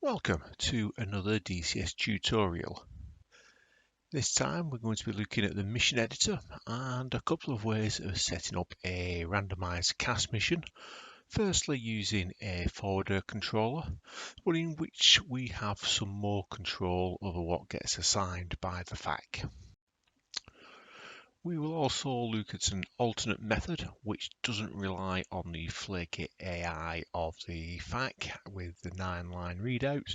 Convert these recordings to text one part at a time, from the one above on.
Welcome to another DCS tutorial. This time we're going to be looking at the mission editor and a couple of ways of setting up a randomized CAS mission. Firstly, using a forwarder controller, but in which we have some more control over what gets assigned by the FAC. We will also look at an alternate method which doesn't rely on the flaky AI of the FAC with the 9-line readout,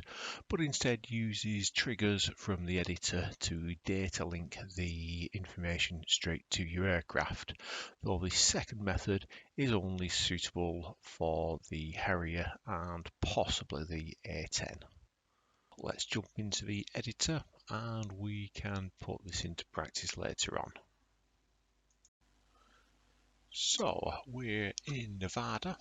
but instead uses triggers from the editor to data link the information straight to your aircraft, though the second method is only suitable for the Harrier and possibly the A10. Let's jump into the editor and we can put this into practice later on. So we're in Nevada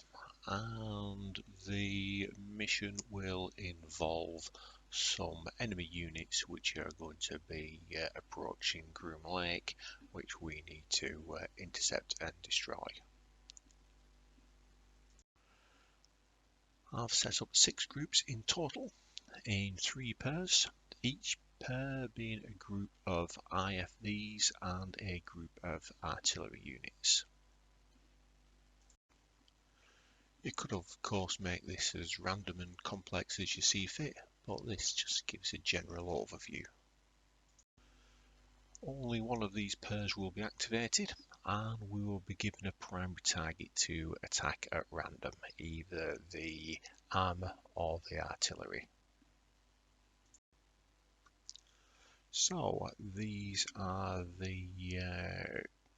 and the mission will involve some enemy units which are going to be approaching Groom Lake, which we need to intercept and destroy. I've set up 6 groups in total in 3 pairs, each pair being a group of IFVs and a group of artillery units. You could of course make this as random and complex as you see fit, but this just gives a general overview. Only one of these pairs will be activated and we will be given a primary target to attack at random, either the armour or the artillery. So these are the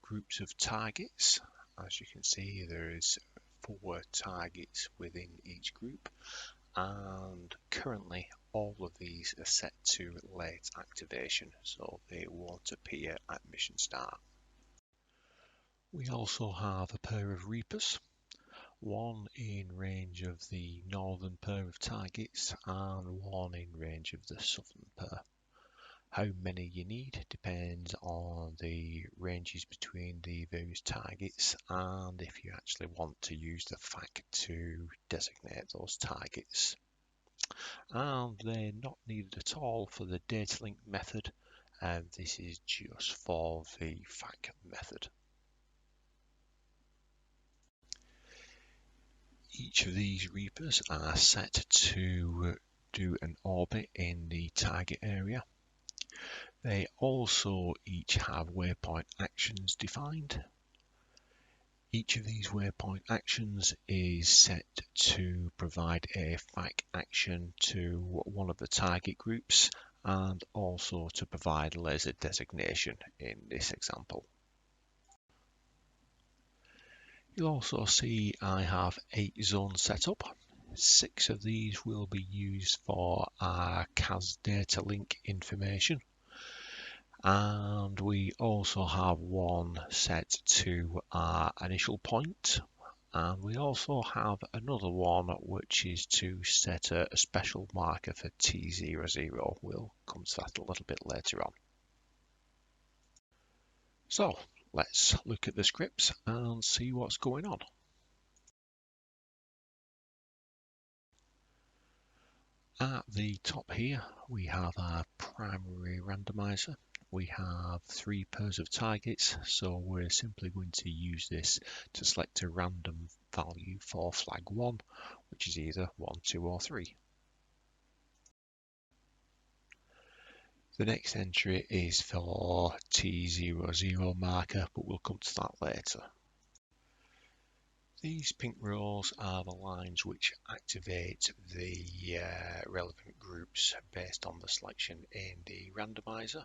groups of targets. As you can see, there is 4 targets within each group, and currently all of these are set to late activation, so they won't appear at mission start. We also have a pair of Reapers, one in range of the northern pair of targets and one in range of the southern pair. How many you need depends on the ranges between the various targets and if you actually want to use the FAC to designate those targets. And they're not needed at all for the datalink method, and this is just for the FAC method. Each of these Reapers are set to do an orbit in the target area. They also each have waypoint actions defined. Each of these waypoint actions is set to provide a FAC action to one of the target groups and also to provide laser designation in this example. You'll also see I have 8 zones set up. 6 of these will be used for our CAS data link information. And we also have one set to our initial point, and we also have another one which is to set a special marker for T00. We'll come to that a little bit later on. So let's look at the scripts and see what's going on. At the top here we have our primary randomizer. We have 3 pairs of targets, so we're simply going to use this to select a random value for flag 1, which is either 1, 2 or 3. The next entry is for T00 marker, but we'll come to that later. These pink rows are the lines which activate the relevant groups based on the selection in the randomizer.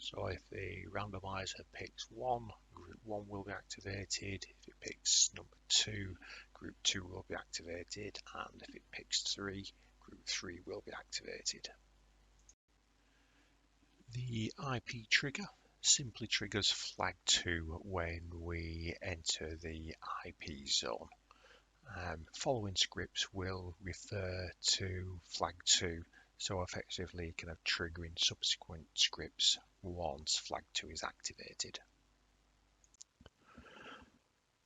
So if the randomizer picks 1, group 1 will be activated. If it picks number 2, group 2 will be activated. And if it picks 3, group 3 will be activated. The IP trigger simply triggers flag 2 when we enter the IP zone. Following scripts will refer to flag 2, so effectively kind of triggering subsequent scripts once flag 2 is activated.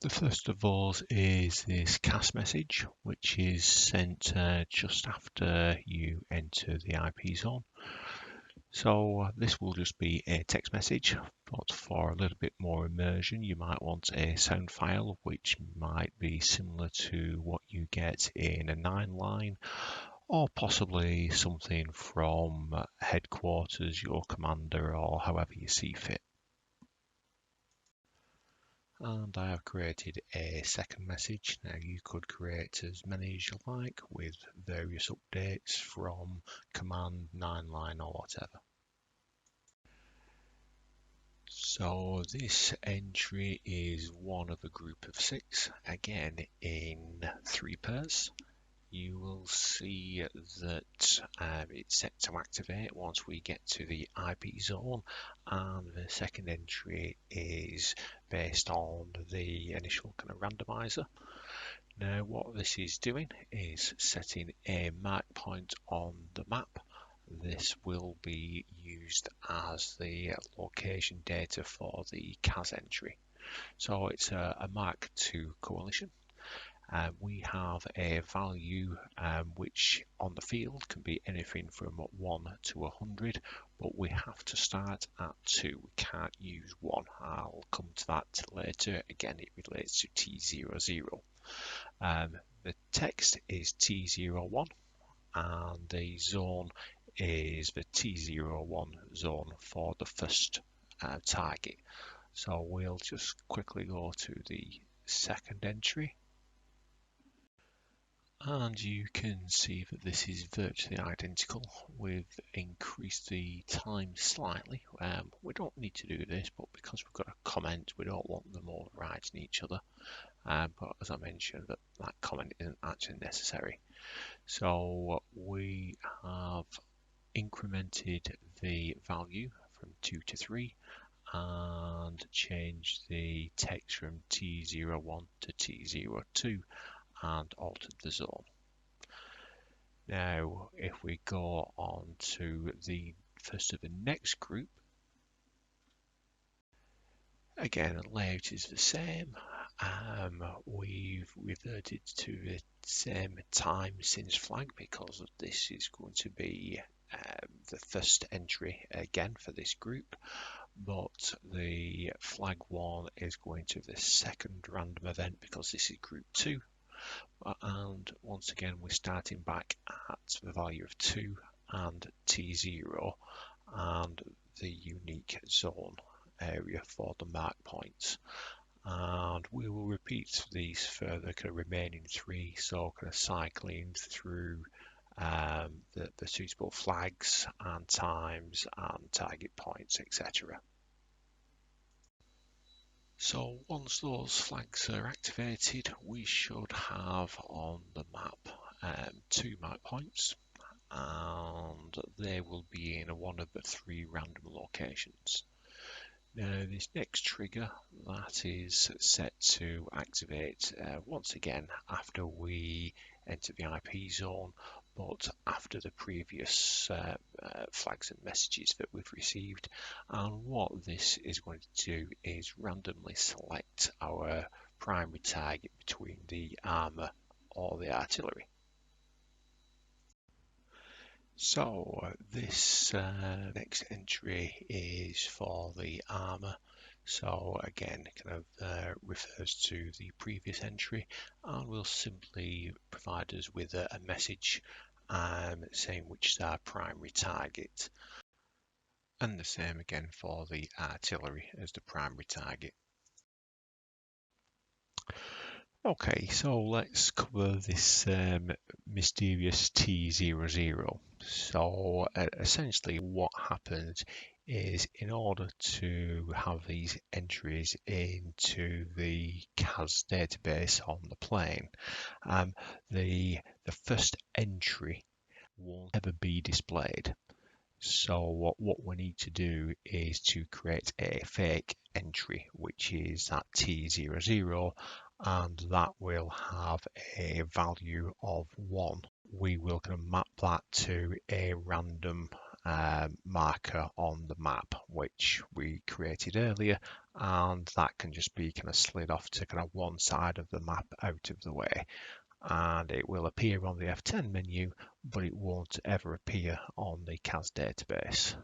The first of those is this CAS message, which is sent just after you enter the IP zone. So this will just be a text message, but for a little bit more immersion, you might want a sound file, which might be similar to what you get in a 9-line, or possibly something from headquarters, your commander, or however you see fit. And I have created a second message. Now you could create as many as you like with various updates from command, 9-line, or whatever. So this entry is one of a group of 6, again in 3 pairs. You will see that it's set to activate once we get to the IP zone, and the second entry is based on the initial kind of randomizer. Now what this is doing is setting a mark point on the map. This will be used as the location data for the CAS entry. So it's a Mark II coalition. We have a value which on the field can be anything from 1 to 100, but we have to start at 2. We can't use 1. I'll come to that later. Again, it relates to T00. The text is T01, and the zone is the T01 zone for the first target. So we'll just quickly go to the second entry. And you can see that this is virtually identical. We've increased the time slightly. We don't need to do this, but because we've got a comment, we don't want them overriding each other. But as I mentioned, that comment isn't actually necessary. So we have incremented the value from 2 to 3 and changed the text from T01 to T02 and altered the zone. Now, if we go on to the first of the next group, again, layout is the same. We've reverted to the same time since flag because this is going to be the first entry again for this group, but the flag 1 is going to the second random event because this is group 2. And once again, we're starting back at the value of 2 and T0 and the unique zone area for the mark points. And we will repeat these for the kind of remaining 3, so kind of cycling through the suitable flags and times and target points, etc. So once those flags are activated, we should have on the map 2 mark points, and they will be in one of the 3 random locations. Now this next trigger, that is set to activate once again after we enter the IP zone, but after the previous flags and messages that we've received. And what this is going to do is randomly select our primary target between the armor or the artillery. So this next entry is for the armor. So again, kind of refers to the previous entry, and will simply provide us with a message saying which is our primary target. And the same again for the artillery as the primary target. Okay, so let's cover this mysterious T00. So essentially what happens is, in order to have these entries into the CAS database on the plane, the first entry won't ever be displayed. So what we need to do is to create a fake entry, which is that T00, and that will have a value of 1. We will kind of map that to a random marker on the map, which we created earlier, and that can just be kind of slid off to kind of one side of the map out of the way, and it will appear on the F10 menu, but it won't ever appear on the CAS database.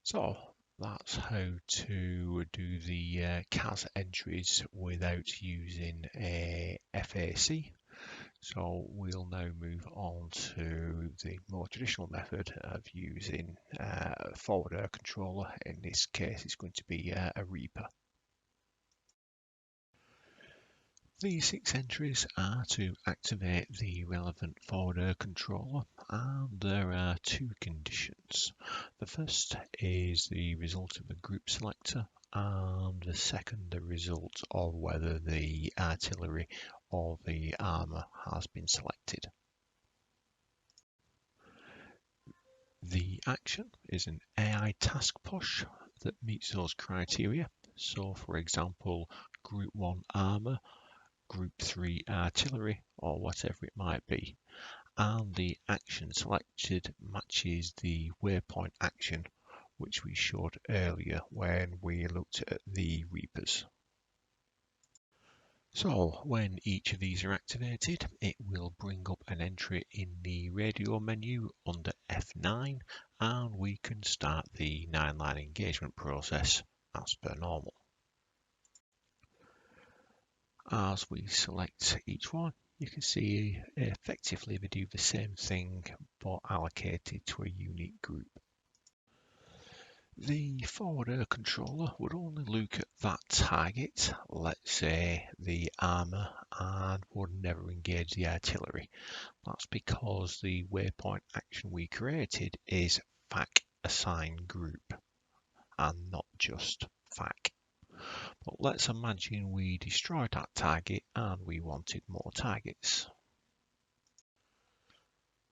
So that's how to do the CAS entries without using a FAC. So we'll now move on to the more traditional method of using a forward error controller. In this case, it's going to be a Reaper. These 6 entries are to activate the relevant forward error controller, and there are 2 conditions. The first is the result of the group selector, and the second the result of whether the artillery or the armour has been selected. The action is an AI task push that meets those criteria. So for example, Group 1 armour, Group 3 artillery, or whatever it might be. And the action selected matches the waypoint action which we showed earlier when we looked at the Reapers. So when each of these are activated, it will bring up an entry in the radio menu under F9, and we can start the 9-line engagement process as per normal. As we select each one, you can see effectively they do the same thing but allocated to a unique group. The forward error controller would only look at that target, let's say the armour, and would never engage the artillery. That's because the waypoint action we created is FAC assigned group and not just FAC. But let's imagine we destroyed that target and we wanted more targets.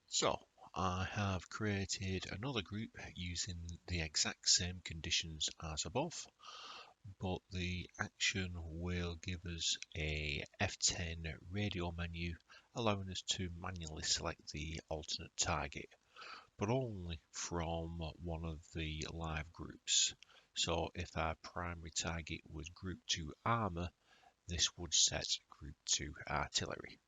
So I have created another group using the exact same conditions as above, but the action will give us a F10 radio menu, allowing us to manually select the alternate target, but only from one of the live groups. So if our primary target was Group 2 armour, this would set Group 2 artillery.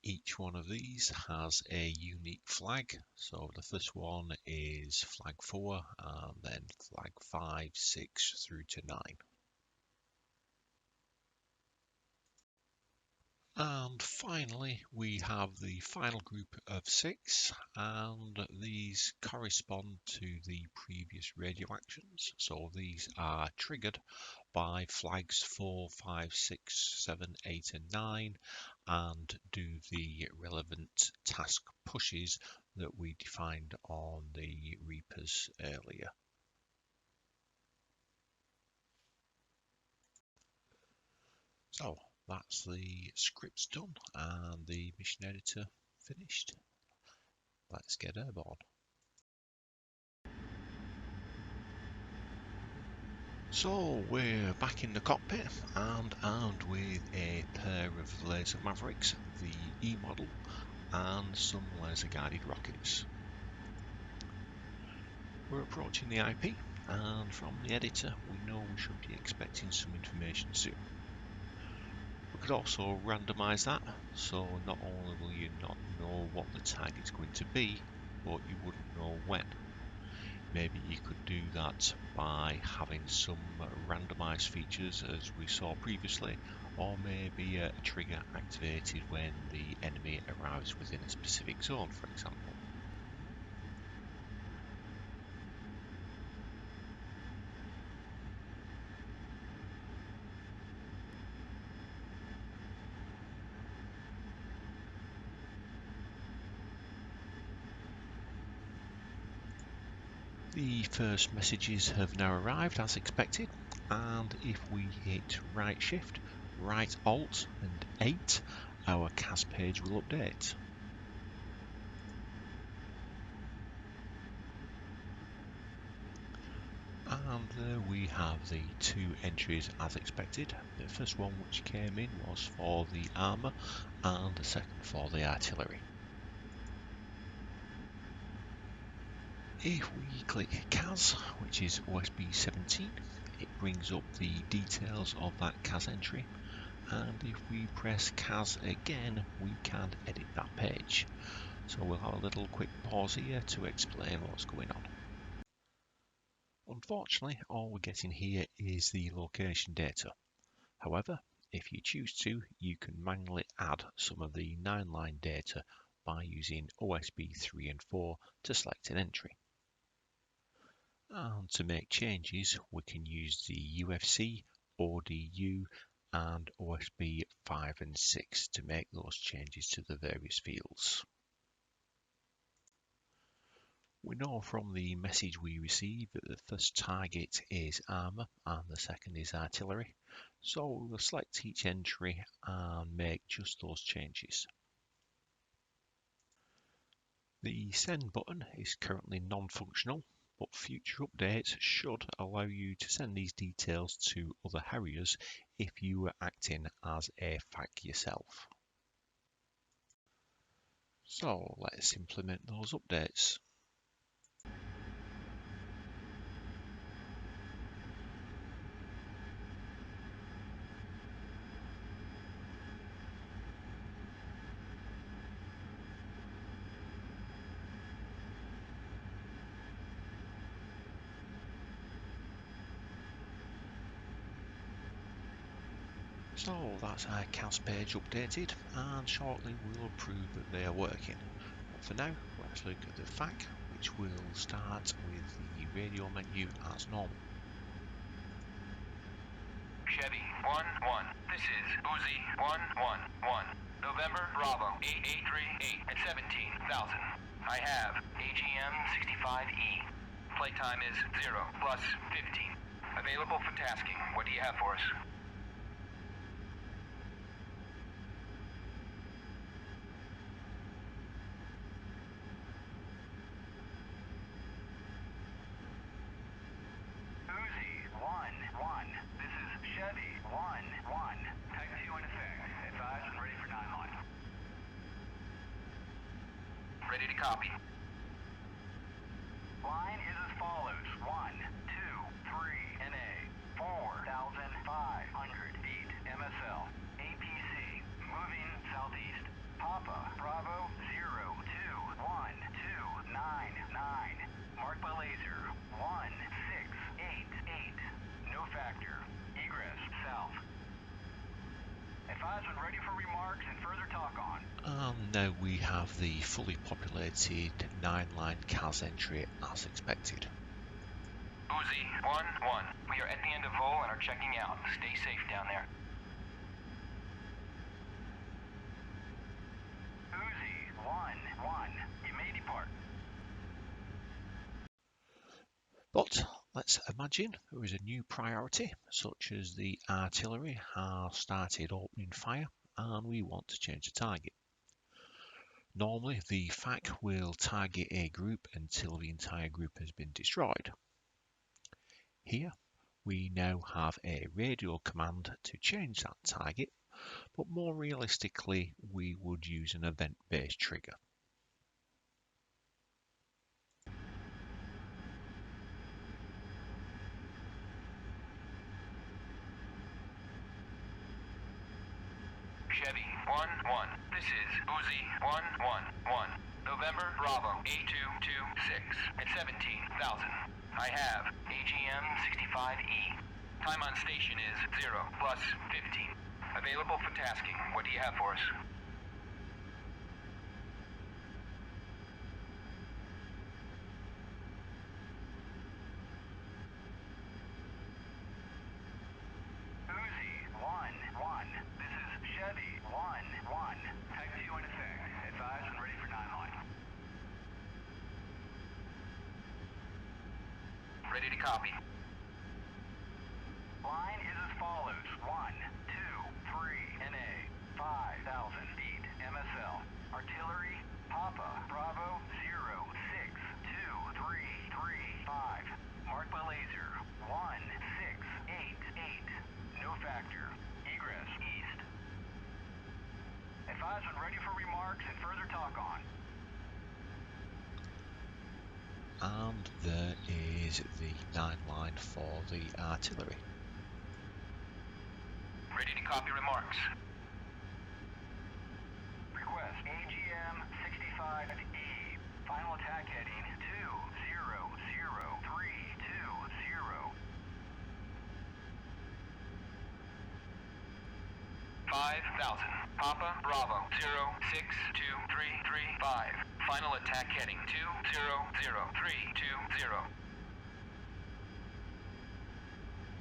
Each one of these has a unique flag. So the first one is flag 4, and then flag 5, 6 through to 9. And finally, we have the final group of 6, and these correspond to the previous radio actions. So these are triggered by flags 4, 5, 6, 7, 8 and 9, and do the relevant task pushes that we defined on the Reapers earlier. So that's the scripts done and the mission editor finished. Let's get airborne. So we're back in the cockpit and armed with a pair of laser Mavericks, the E model, and some laser guided rockets. We're approaching the IP, and from the editor we know we should be expecting some information soon. We could also randomize that, so not only will you not know what the target's going to be, but you wouldn't know when. Maybe you could do that by having some randomized features as we saw previously, or maybe a trigger activated when the enemy arrives within a specific zone, for example. The first messages have now arrived as expected, and if we hit right shift, right alt and 8, our CAS page will update. And there we have the 2 entries as expected. The first one which came in was for the armour and the second for the artillery. If we click CAS, which is OSB 17, it brings up the details of that CAS entry, and if we press CAS again, we can edit that page. So we'll have a little quick pause here to explain what's going on. Unfortunately, all we're getting here is the location data. However, if you choose to, you can manually add some of the 9-line data by using OSB 3 and 4 to select an entry. And to make changes, we can use the UFC, ODU, and OSB 5 and 6 to make those changes to the various fields. We know from the message we received that the first target is armour and the second is artillery, so we'll select each entry and make just those changes. The send button is currently non-functional, but future updates should allow you to send these details to other Harriers if you were acting as a FAC yourself. So let's implement those updates. So that's our CAS page updated, and shortly we'll prove that they are working. But for now, let's look at the FAC, which will start with the radio menu as normal. Chevy 1-1, this is Uzi 1-1-1, November Bravo 8838 at 17,000. I have AGM 65E. Playtime is 0 plus 15. Available for tasking. What do you have for us? Uzi 1-1, this is Chevy 1-1. Type 2 in effect. Advise and ready for 9-line. Ready to copy. Line is as follows. 1, 2, 3, NA, 4,500 feet, MSL, APC, moving southeast, Papa, Bravo, 0212999, marked by laser, 1688, no factor, egress, south. Advise when ready for remarks and further talk on. And now we have the fully populated 9-line CAS entry as expected. Uzi 1-1, we are at the end of Vol and are checking out. Stay safe down there. Uzi 1-1, you may depart. But let's imagine there is a new priority, such as the artillery has started opening fire and we want to change the target. Normally, the FAC will target a group until the entire group has been destroyed. Here, we now have a radio command to change that target, but more realistically, we would use an event-based trigger. Chevy 1-1, this is Uzi 1-1-1, November Bravo 8226 at 17,000. I have AGM 65E. Time on station is 0 plus 15. Available for tasking. What do you have for us? Uzi 1-1, this is Chevy 1-1. Type 2 in effect. Advise and ready for 9-line. Ready to copy. Line is as follows. 1, 2, 3, NA, 5,000 feet, MSL. Artillery, Papa, Bravo, 0623335. Marked by laser, 1688. No factor. Egress, east. Advise when ready for remarks and further talk on. and there is the 9 line for the artillery. Ready to copy remarks. Request AGM 65E. Final attack heading 2000320. 5,000. Papa Bravo 062335. Final attack heading 2000320.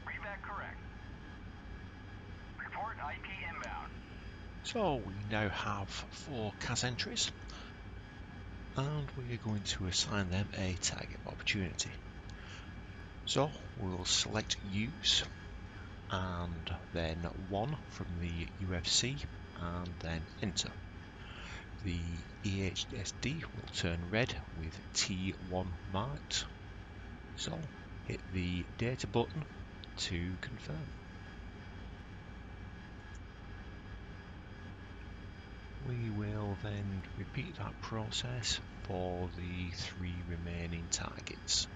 Read that correct. Report IP inbound. So we now have 4 CAS entries, and we are going to assign them a target opportunity. So we'll select use, and then 1 from the UFC, and then enter. The EHSD will turn red with T1 marked, so hit the data button to confirm. We will then repeat that process for the 3 remaining targets.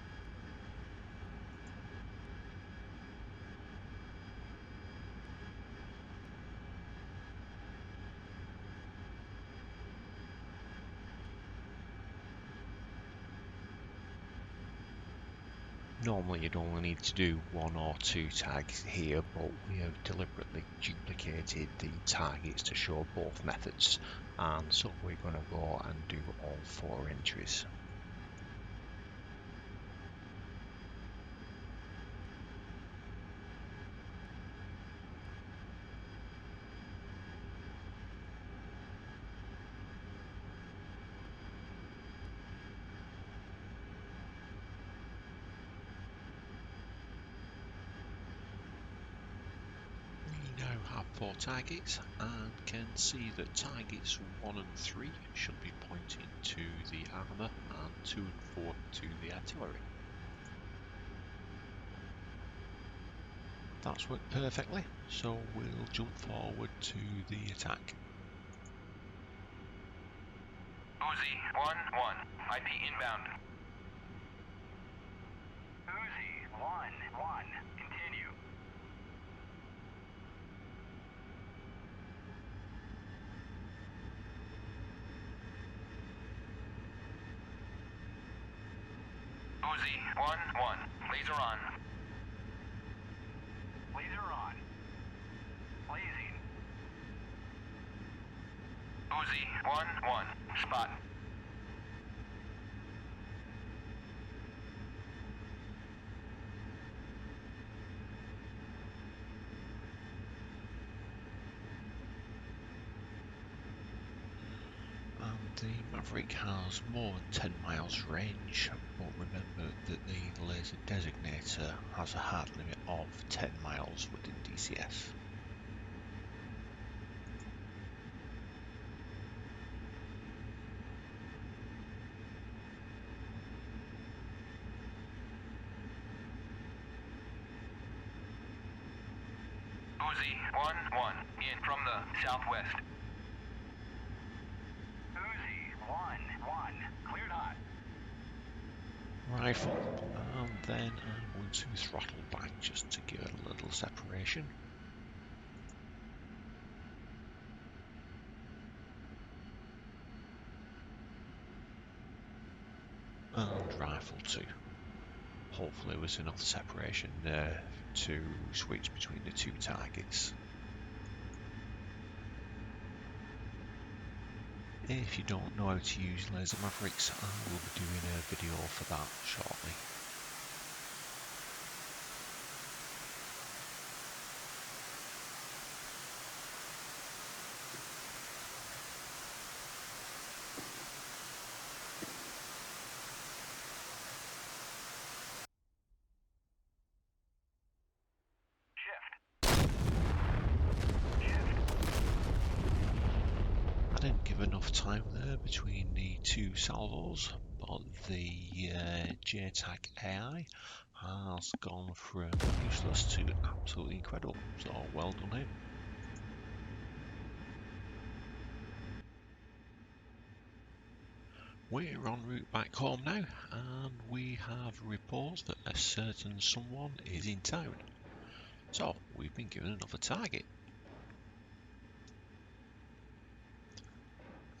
Normally you'd only need to do 1 or 2 tags here, but we have deliberately duplicated the targets to show both methods, and so we're going to go and do all 4 entries. Have 4 targets and can see that targets 1 and 3 should be pointing to the armour and 2 and 4 to the artillery. That's worked perfectly, so we'll jump forward to the attack. Uzi 1-1. IP inbound. Uzi 1-1. Continue. Uzi 1-1. Laser on. Laser on. Blazing. Uzi 1-1. Spot. The Maverick has more than 10 miles range, but remember that the laser designator has a hard limit of 10 miles within DCS. Uzi 1-1. In from the southwest. Uzi 1-1. Cleared hot. Rifle, and then I'm going to throttle back just to give it a little separation. And rifle 2. Hopefully there was enough separation there to switch between the 2 targets. If you don't know how to use laser mavericks, I will be doing a video for that shortly. I didn't give enough time there between the 2 salvos, but the JTAC AI has gone from useless to absolutely incredible, so well done him. We're en route back home now, and we have reports that a certain someone is in town. So, we've been given another target.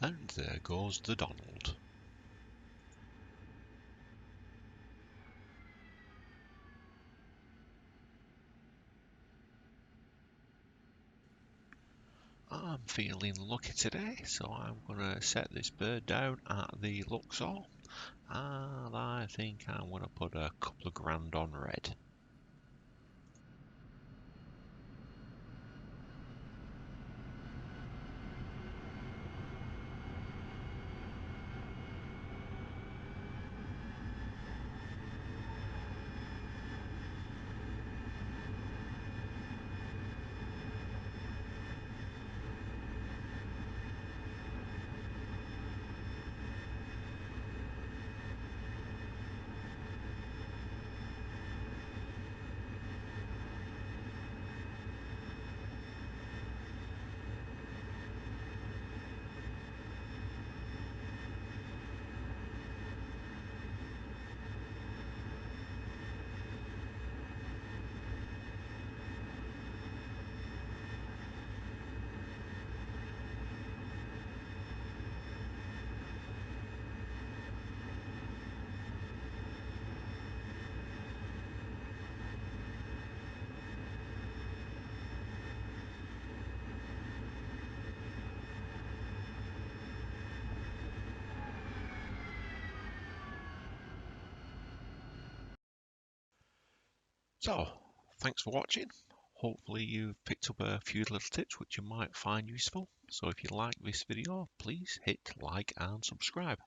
And there goes the Donald. I'm feeling lucky today, so I'm going to set this bird down at the Luxor, and I think I'm going to put a couple of grand on red. So, thanks for watching. Hopefully you've picked up a few little tips which you might find useful. So if you like this video, please hit like and subscribe.